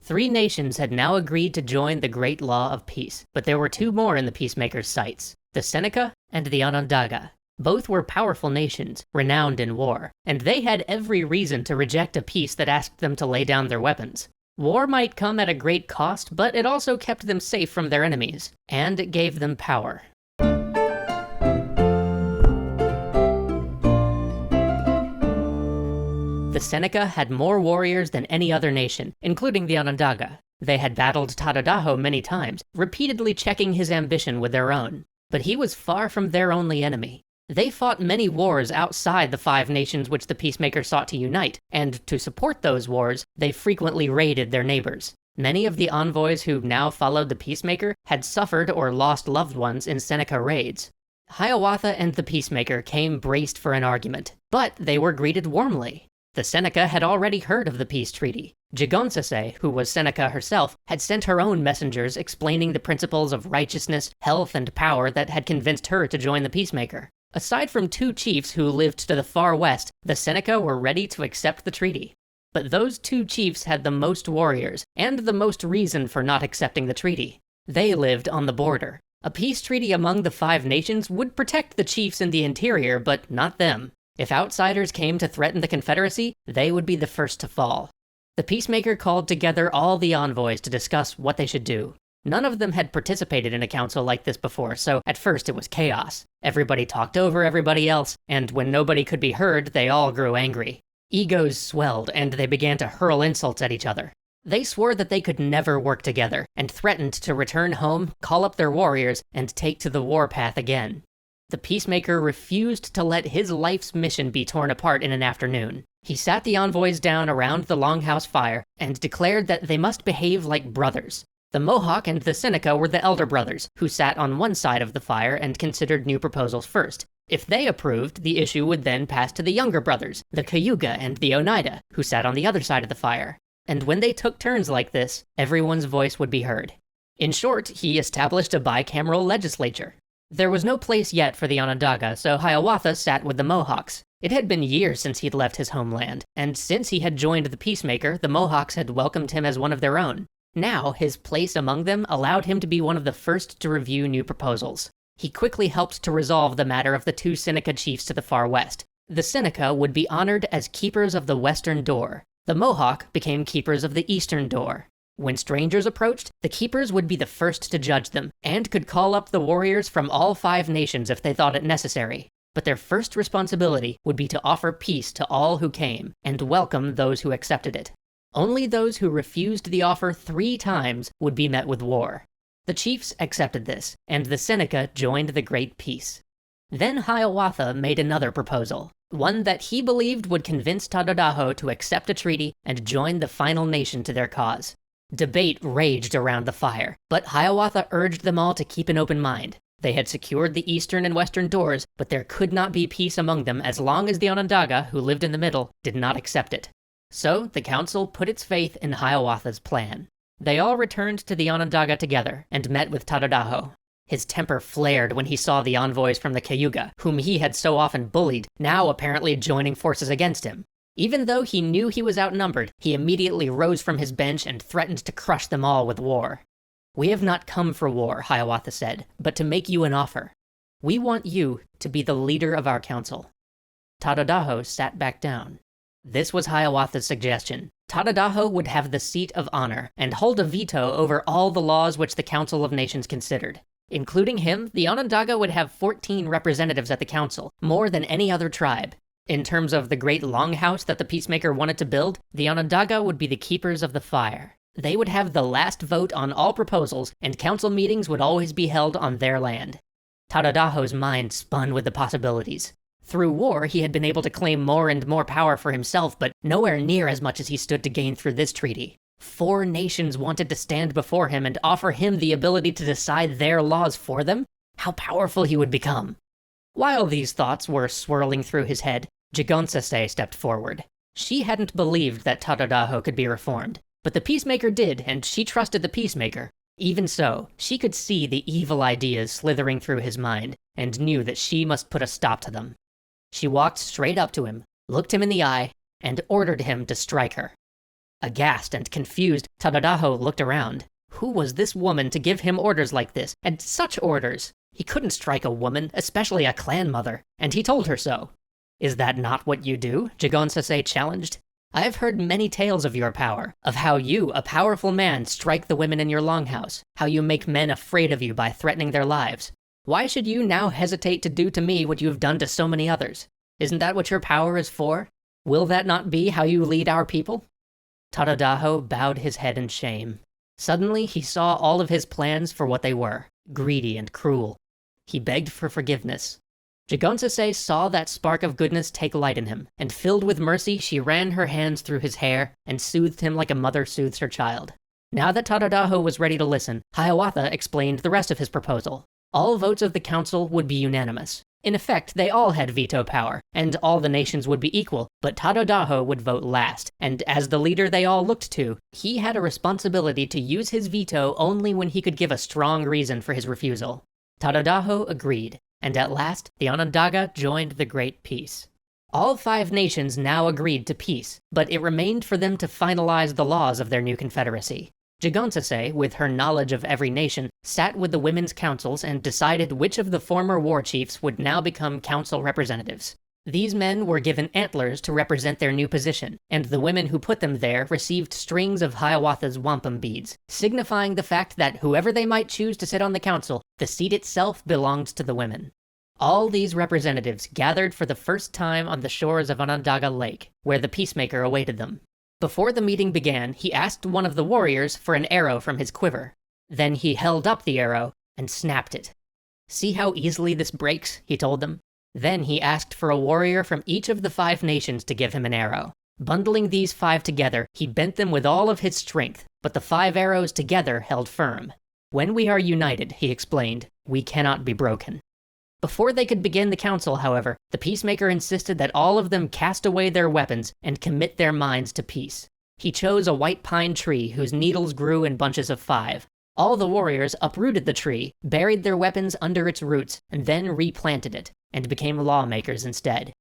3 nations had now agreed to join the Great Law of Peace, but there were 2 more in the Peacemaker's sights, the Seneca and the Onondaga. Both were powerful nations, renowned in war, and they had every reason to reject a peace that asked them to lay down their weapons. War might come at a great cost, but it also kept them safe from their enemies, and it gave them power. The Seneca had more warriors than any other nation, including the Onondaga. They had battled Tadodaho many times, repeatedly checking his ambition with their own. But he was far from their only enemy. They fought many wars outside the 5 nations which the Peacemaker sought to unite, and to support those wars, they frequently raided their neighbors. Many of the envoys who now followed the Peacemaker had suffered or lost loved ones in Seneca raids. Hiawatha and the Peacemaker came braced for an argument, but they were greeted warmly. The Seneca had already heard of the peace treaty. Jigonsaseh, who was Seneca herself, had sent her own messengers explaining the principles of righteousness, health, and power that had convinced her to join the Peacemaker. Aside from 2 chiefs who lived to the far west, the Seneca were ready to accept the treaty. But those 2 chiefs had the most warriors, and the most reason for not accepting the treaty. They lived on the border. A peace treaty among the 5 nations would protect the chiefs in the interior, but not them. If outsiders came to threaten the confederacy, they would be the first to fall. The Peacemaker called together all the envoys to discuss what they should do. None of them had participated in a council like this before, so at first it was chaos. Everybody talked over everybody else, and when nobody could be heard, they all grew angry. Egos swelled, and they began to hurl insults at each other. They swore that they could never work together, and threatened to return home, call up their warriors, and take to the warpath again. The Peacemaker refused to let his life's mission be torn apart in an afternoon. He sat the envoys down around the longhouse fire and declared that they must behave like brothers. The Mohawk and the Seneca were the elder brothers, who sat on one side of the fire and considered new proposals first. If they approved, the issue would then pass to the younger brothers, the Cayuga and the Oneida, who sat on the other side of the fire. And when they took turns like this, everyone's voice would be heard. In short, he established a bicameral legislature. There was no place yet for the Onondaga, so Hiawatha sat with the Mohawks. It had been years since he'd left his homeland, and since he had joined the Peacemaker, the Mohawks had welcomed him as one of their own. Now, his place among them allowed him to be one of the first to review new proposals. He quickly helped to resolve the matter of the 2 Seneca chiefs to the far west. The Seneca would be honored as keepers of the western door. The Mohawk became keepers of the eastern door. When strangers approached, the keepers would be the first to judge them, and could call up the warriors from all 5 nations if they thought it necessary. But their first responsibility would be to offer peace to all who came, and welcome those who accepted it. Only those who refused the offer 3 times would be met with war. The chiefs accepted this, and the Seneca joined the Great Peace. Then Hiawatha made another proposal, one that he believed would convince Tadodaho to accept a treaty and join the final nation to their cause. Debate raged around the fire, but Hiawatha urged them all to keep an open mind. They had secured the eastern and western doors, but there could not be peace among them as long as the Onondaga, who lived in the middle, did not accept it. So the council put its faith in Hiawatha's plan. They all returned to the Onondaga together and met with Tadodaho. His temper flared when he saw the envoys from the Cayuga, whom he had so often bullied, now apparently joining forces against him. Even though he knew he was outnumbered, he immediately rose from his bench and threatened to crush them all with war. "We have not come for war," Hiawatha said, "but to make you an offer. We want you to be the leader of our council." Tadodaho sat back down. This was Hiawatha's suggestion. Tadodaho would have the seat of honor and hold a veto over all the laws which the Council of Nations considered. Including him, the Onondaga would have 14 representatives at the council, more than any other tribe. In terms of the great longhouse that the Peacemaker wanted to build, the Onondaga would be the keepers of the fire. They would have the last vote on all proposals, and council meetings would always be held on their land. Tadodaho's mind spun with the possibilities. Through war, he had been able to claim more and more power for himself, but nowhere near as much as he stood to gain through this treaty. 4 nations wanted to stand before him and offer him the ability to decide their laws for them. How powerful he would become. While these thoughts were swirling through his head, Jigonsaseh stepped forward. She hadn't believed that Tadodaho could be reformed, but the Peacemaker did, and she trusted the Peacemaker. Even so, she could see the evil ideas slithering through his mind, and knew that she must put a stop to them. She walked straight up to him, looked him in the eye, and ordered him to strike her. Aghast and confused, Tadodaho looked around. Who was this woman to give him orders like this, and such orders? He couldn't strike a woman, especially a clan mother, and he told her so. Is that not what you do? Jigonsaseh challenged. I've heard many tales of your power, of how you, a powerful man, strike the women in your longhouse, how you make men afraid of you by threatening their lives. Why should you now hesitate to do to me what you have done to so many others? Isn't that what your power is for? Will that not be how you lead our people? Tadodaho bowed his head in shame. Suddenly, he saw all of his plans for what they were, greedy and cruel. He begged for forgiveness. Jigonsaseh saw that spark of goodness take light in him, and filled with mercy, she ran her hands through his hair and soothed him like a mother soothes her child. Now that Tadodaho was ready to listen, Hiawatha explained the rest of his proposal. All votes of the council would be unanimous. In effect, they all had veto power, and all the nations would be equal, but Tadodaho would vote last, and as the leader they all looked to, he had a responsibility to use his veto only when he could give a strong reason for his refusal. Tadodaho agreed, and at last the Onondaga joined the Great Peace. All 5 nations now agreed to peace, but it remained for them to finalize the laws of their new confederacy. Jigonsaseh, with her knowledge of every nation, sat with the women's councils and decided which of the former war chiefs would now become council representatives. These men were given antlers to represent their new position, and the women who put them there received strings of Hiawatha's wampum beads, signifying the fact that whoever they might choose to sit on the council, the seat itself belonged to the women. All these representatives gathered for the first time on the shores of Onondaga Lake, where the Peacemaker awaited them. Before the meeting began, he asked one of the warriors for an arrow from his quiver. Then he held up the arrow and snapped it. See how easily this breaks, he told them. Then he asked for a warrior from each of the 5 nations to give him an arrow. Bundling these 5 together, he bent them with all of his strength, but the 5 arrows together held firm. When we are united, he explained, we cannot be broken. Before they could begin the council, however, the Peacemaker insisted that all of them cast away their weapons and commit their minds to peace. He chose a white pine tree whose needles grew in bunches of 5. All the warriors uprooted the tree, buried their weapons under its roots, and then replanted it, and became lawmakers instead.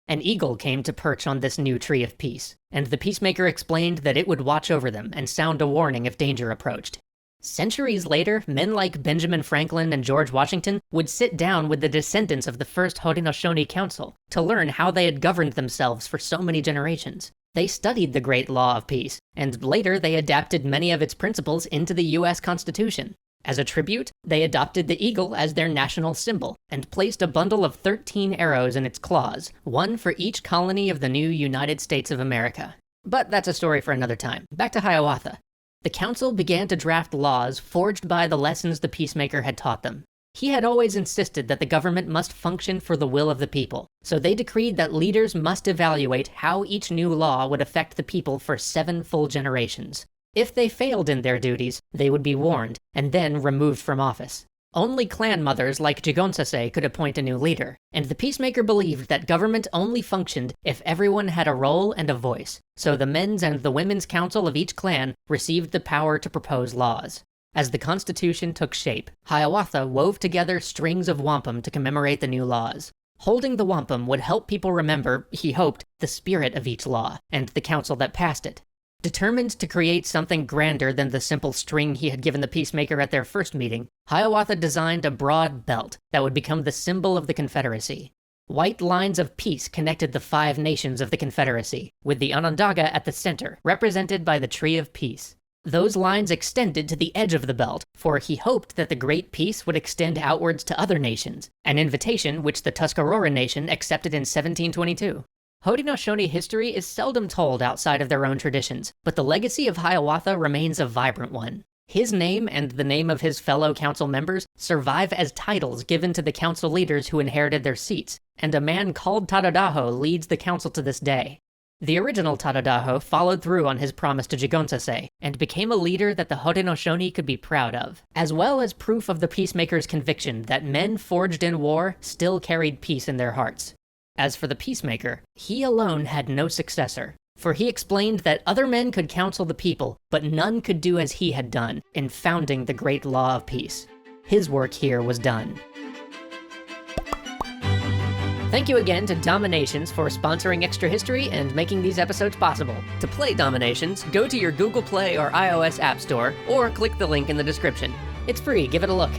An eagle came to perch on this new tree of peace, and the Peacemaker explained that it would watch over them and sound a warning if danger approached. Centuries later, men like Benjamin Franklin and George Washington would sit down with the descendants of the first Haudenosaunee Council to learn how they had governed themselves for so many generations. They studied the great law of peace, and later they adapted many of its principles into the U.S. Constitution. As a tribute, they adopted the eagle as their national symbol, and placed a bundle of 13 arrows in its claws, one for each colony of the new United States of America. But that's a story for another time. Back to Hiawatha. The council began to draft laws forged by the lessons the Peacemaker had taught them. He had always insisted that the government must function for the will of the people, so they decreed that leaders must evaluate how each new law would affect the people for 7 full generations. If they failed in their duties, they would be warned, and then removed from office. Only clan mothers like Jigonsaseh could appoint a new leader, and the Peacemaker believed that government only functioned if everyone had a role and a voice, so the men's and the women's council of each clan received the power to propose laws. As the Constitution took shape, Hiawatha wove together strings of wampum to commemorate the new laws. Holding the wampum would help people remember, he hoped, the spirit of each law, and the council that passed it. Determined to create something grander than the simple string he had given the Peacemaker at their first meeting, Hiawatha designed a broad belt that would become the symbol of the Confederacy. White lines of peace connected the 5 nations of the Confederacy, with the Onondaga at the center, represented by the Tree of Peace. Those lines extended to the edge of the belt, for he hoped that the Great Peace would extend outwards to other nations, an invitation which the Tuscarora Nation accepted in 1722. Haudenosaunee history is seldom told outside of their own traditions, but the legacy of Hiawatha remains a vibrant one. His name and the name of his fellow council members survive as titles given to the council leaders who inherited their seats, and a man called Tadodaho leads the council to this day. The original Tadodaho followed through on his promise to Jigonsaseh, and became a leader that the Haudenosaunee could be proud of, as well as proof of the Peacemaker's conviction that men forged in war still carried peace in their hearts. As for the Peacemaker, he alone had no successor, for he explained that other men could counsel the people, but none could do as he had done in founding the great law of peace. His work here was done. Thank you again to Dominations for sponsoring Extra History and making these episodes possible. To play Dominations, go to your Google Play or iOS App Store, or click the link in the description. It's free, give it a look.